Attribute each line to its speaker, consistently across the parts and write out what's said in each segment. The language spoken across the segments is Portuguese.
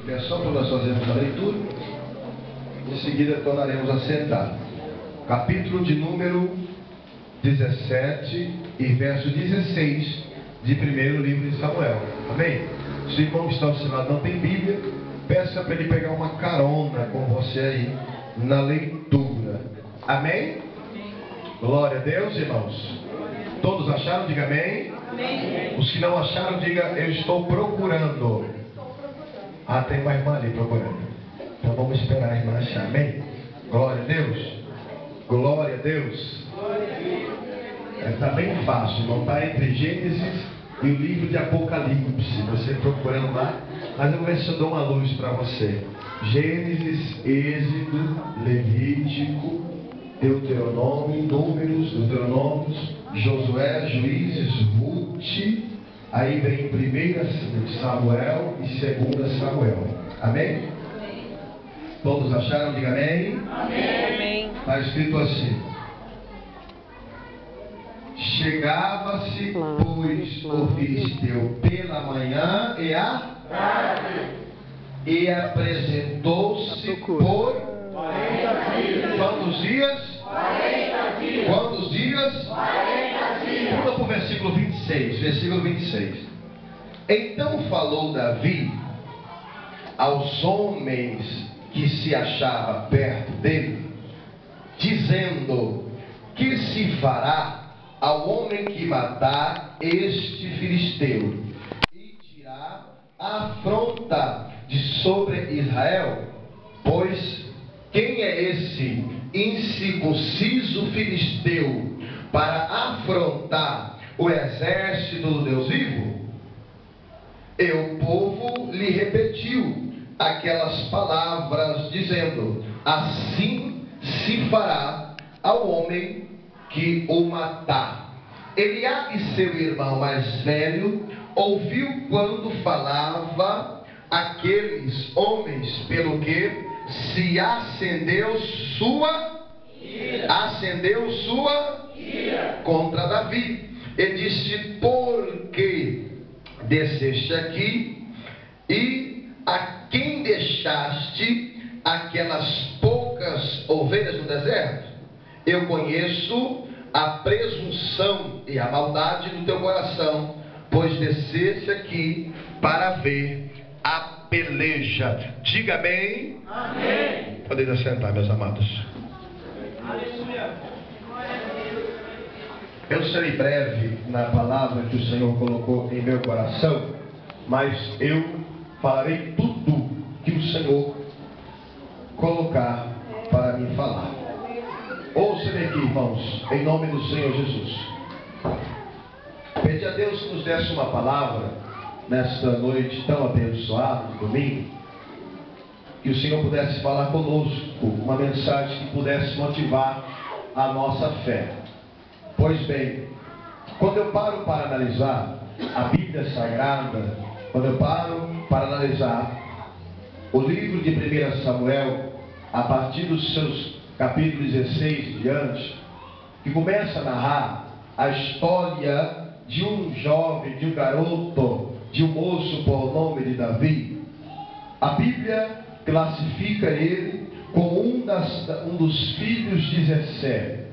Speaker 1: pé só para nós fazermos a leitura. Em seguida tornaremos a sentar. Capítulo de número 17 e verso 16 de primeiro livro de Samuel. Amém? Se o irmão que está ao seu lado não tem Bíblia, peça para ele pegar uma carona com você aí na leitura. Amém? Glória a Deus, irmãos. Todos acharam? Diga amém. Amém. Os que não acharam, diga eu estou procurando. Ah, tem uma irmã ali procurando. Então vamos esperar a irmã achar. Amém? Glória a Deus. Glória a Deus. Está bem fácil, não está entre Gênesis e o livro de Apocalipse. Você procurando lá, mas eu vou ver se eu dou uma luz para você. Gênesis, Êxodo, Levítico, Deuteronômio, Números, Deuteronômios, Josué, Juízes, Ruth, aí vem 1 Samuel e 2 Samuel. Amém? Todos acharam? Diga amém. Amém. Está escrito assim: chegava-se, pois, o filisteu pela manhã e à tarde, e apresentou-se por 40 dias. Quantos dias? 40 dias. Quantos dias? 40 dias. Pula para o versículo 26. Versículo 26. Então falou Davi aos homens que se achavam perto dele, dizendo: que se fará ao homem que matar este filisteu e tirar a afronta de sobre Israel? Pois quem é esse incircunciso filisteu para afrontar o exército do Deus vivo? E o povo lhe repetiu aquelas palavras, dizendo: assim se fará ao homem que o matar. Eliabe, seu irmão mais velho, ouviu quando falava aqueles homens, pelo que se acendeu sua ira contra Davi, e disse: por que desceste aqui, e a quem deixaste aquelas poucas ovelhas no deserto? Eu conheço a presunção e a maldade do teu coração, pois desceste aqui para ver a peleja. Diga amém. Amém. Podem assentar, meus amados. Aleluia. Eu serei breve na palavra que o Senhor colocou em meu coração, mas eu farei tudo que o Senhor colocar para me falar. Ouça-me aqui, irmãos, em nome do Senhor Jesus. Pedi a Deus que nos desse uma palavra nesta noite tão abençoada, de domingo, que o Senhor pudesse falar conosco, uma mensagem que pudesse motivar a nossa fé. Pois bem, quando eu paro para analisar a Bíblia Sagrada, quando eu paro para analisar o livro de 1 Samuel, a partir dos seus capítulos 16 e diante, que começa a narrar a história de um jovem, de um garoto, de um moço por nome de Davi, a Bíblia classifica ele como um dos filhos de Jessé.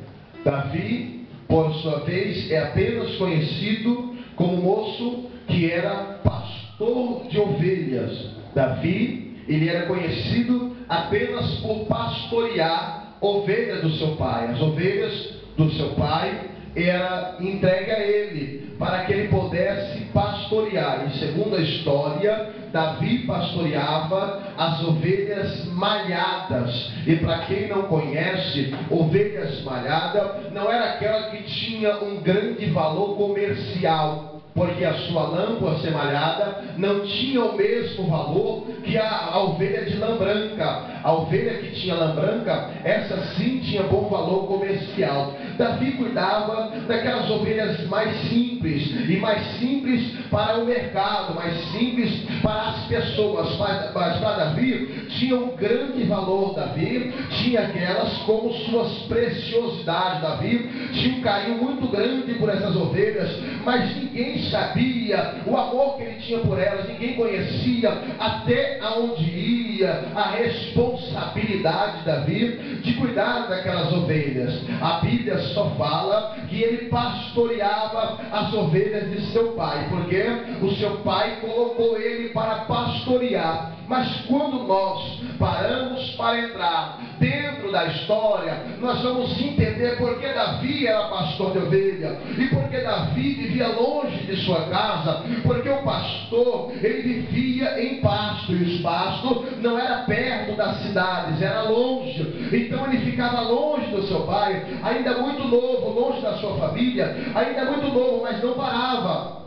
Speaker 1: Davi, por sua vez, é apenas conhecido como moço que era pastor de ovelhas. Davi, ele era conhecido apenas por pastorear ovelhas do seu pai. As ovelhas do seu pai era entregue a ele para que ele pudesse pastorear. E segundo a história, Davi pastoreava as ovelhas malhadas. E para quem não conhece, ovelhas malhadas não era aquela que tinha um grande valor comercial, porque a sua lã, por ser malhada, não tinha o mesmo valor que a ovelha de lã branca. A ovelha que tinha lã branca, essa sim tinha bom valor comercial. Davi cuidava daquelas ovelhas mais simples, e mais simples para o mercado, mais simples para as pessoas. Mas para Davi tinham um grande valor. Davi tinha aquelas como suas preciosidades. Davi tinha um carinho muito grande por essas ovelhas, mas ninguém sabia o amor que ele tinha por elas, ninguém conhecia até aonde ia a responsabilidade de Davi de cuidar daquelas ovelhas. A Bíblia só fala que ele pastoreava as ovelhas de seu pai, porque o seu pai colocou ele para pastorear. Mas quando nós paramos para entrar dentro da história, nós vamos entender porque Davi era pastor de ovelha, e porque Davi vivia longe de sua casa, porque o pastor, ele vivia em pasto, e os pastos não era perto das cidades, era longe. Então ele ficava longe do seu pai, ainda muito novo, longe da sua família, ainda muito novo, mas não parava.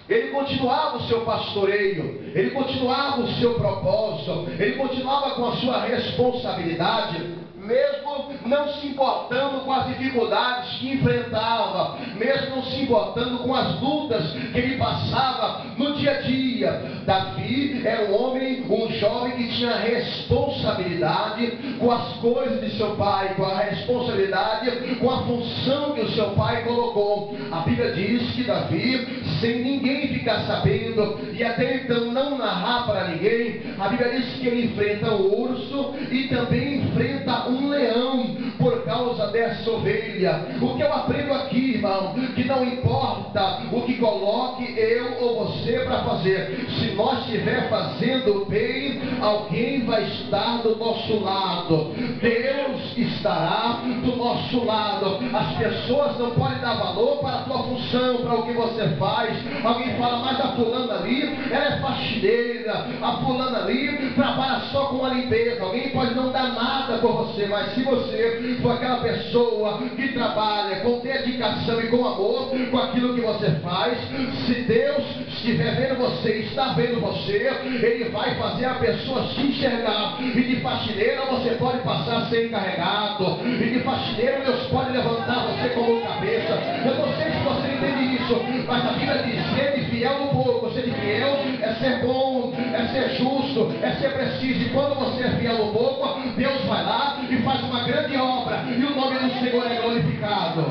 Speaker 1: Ele continuava o seu pastoreio, ele continuava o seu propósito, ele continuava com a sua responsabilidade, mesmo não se importando com as dificuldades que enfrentava, mesmo não se importando com as lutas que ele passava no dia a dia. Davi era um homem, um jovem que tinha responsabilidade com as coisas de seu pai, com a responsabilidade, com a função que o seu pai colocou. A Bíblia diz que Davi, sem ninguém ficar sabendo, e até então não narrar para ninguém, a Bíblia diz que ele enfrenta o urso e também enfrenta um leão por causa dessa ovelha. O que eu aprendo aqui, irmão, que não importa o que coloque eu ou você para fazer, se nós estiver fazendo bem, alguém vai estar do nosso lado, Deus estará do nosso lado. As pessoas não podem dar valor para a tua função, para o que você faz. Alguém fala, mas a fulana ali, ela é faxineira, a fulana ali trabalha só com a limpeza. Alguém pode não dar nada por você, mas se você for aquela pessoa que trabalha com dedicação e com amor com aquilo que você faz, se Deus estiver vendo você, está vendo você, Ele vai fazer a pessoa se enxergar. E de faxineira você pode passar a ser encarregado, e de faxineira Deus pode levantar você como cabeça. Eu não sei se você entende isso, mas a Bíblia diz: ser fiel no pouco, ser fiel é ser bom, é ser justo, é ser preciso. E quando você é fiel no pouco, Deus vai lá e faz uma grande obra, e o nome do Senhor é glorificado.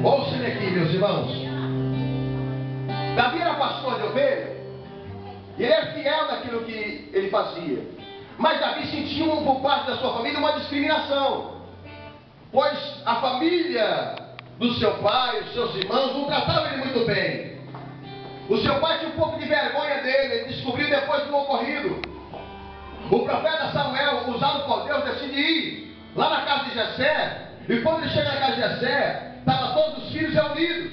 Speaker 1: Ouçam aqui, meus irmãos. Davi era pastor de ovelha, e ele era fiel naquilo que ele fazia. Mas Davi sentia por parte da sua família uma discriminação, pois a família do seu pai, os seus irmãos, não tratavam ele muito bem. O seu pai tinha um pouco de vergonha dele, ele descobriu depois do ocorrido. O profeta Samuel, usado por Deus, decide ir lá na casa de Jessé, e quando ele chega na casa de Jessé, estavam todos os filhos reunidos,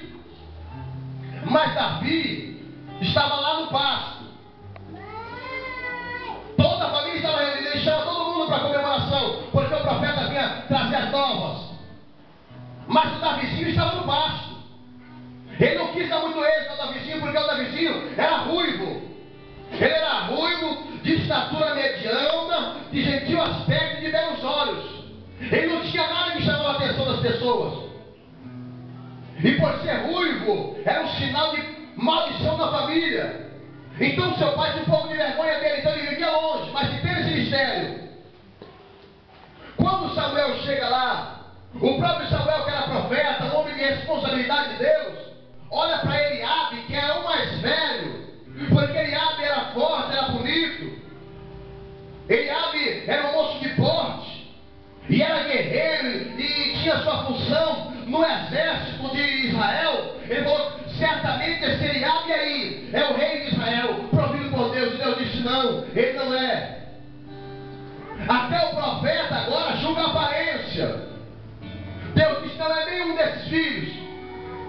Speaker 1: mas Davi estava lá no pasto. Toda a família estava reunida, ele chama todo mundo para a comemoração, porque o profeta vinha trazer as novas. Mas o Davizinho estava no pasto. Ele não quis dar muito êxito ao Davizinho, porque o Davizinho era ruivo. Ele era ruivo, de estatura mediana, de gentil aspecto e de belos olhos. Ele não tinha nada que chamava a atenção das pessoas. E por ser ruivo, era um sinal de maldição na família. Então seu pai tinha um pouco de vergonha dele, então ele vivia longe, mas que teve esse mistério. Quando Samuel chega lá, o próprio Samuel, que era profeta, um homem de responsabilidade de Deus, olha para Eliabe, que era o mais velho, porque Eliabe era forte, era bonito. Eliabe era um moço de porte, e era guerreiro, e tinha sua função no exército de Israel. Ele falou: certamente esse Eliabe aí é o rei de Israel, provido por Deus. E Deus disse: não, ele não é. Até o profeta agora julga a aparência. Deus disse: não é nenhum desses filhos.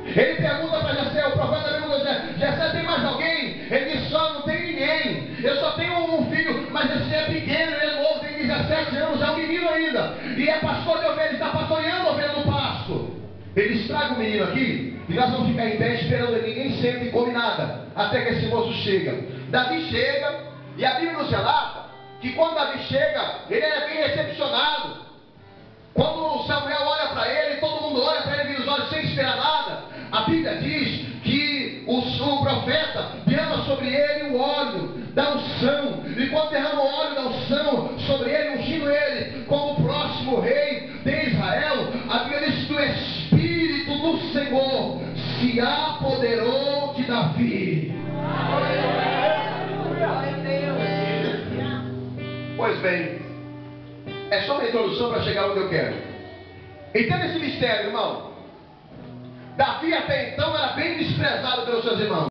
Speaker 1: Ele pergunta para Jessé, o profeta pergunta a Jessé: Jessé, tem mais alguém? Ele diz: só não tem ninguém. Eu só tenho um filho, mas esse é pequeno, ele é novo, tem 17 anos, é um menino ainda. E é pastor de ovelha, está pastoreando ovelha no pasto. Ele estraga o menino aqui, e nós vamos ficar em pé esperando ele. Ninguém senta e come nada, até que esse moço chega. Davi chega, e a Bíblia nos relata que quando Davi chega, ele é bem recepcionado. Quando Samuel olha para ele, todo mundo olha para ele, vira os olhos sem esperar nada. A Bíblia diz que o profeta se apoderou de Davi. Pois bem, é só uma introdução para chegar onde eu quero. Entenda esse mistério, irmão. Davi até então era bem desprezado pelos seus irmãos.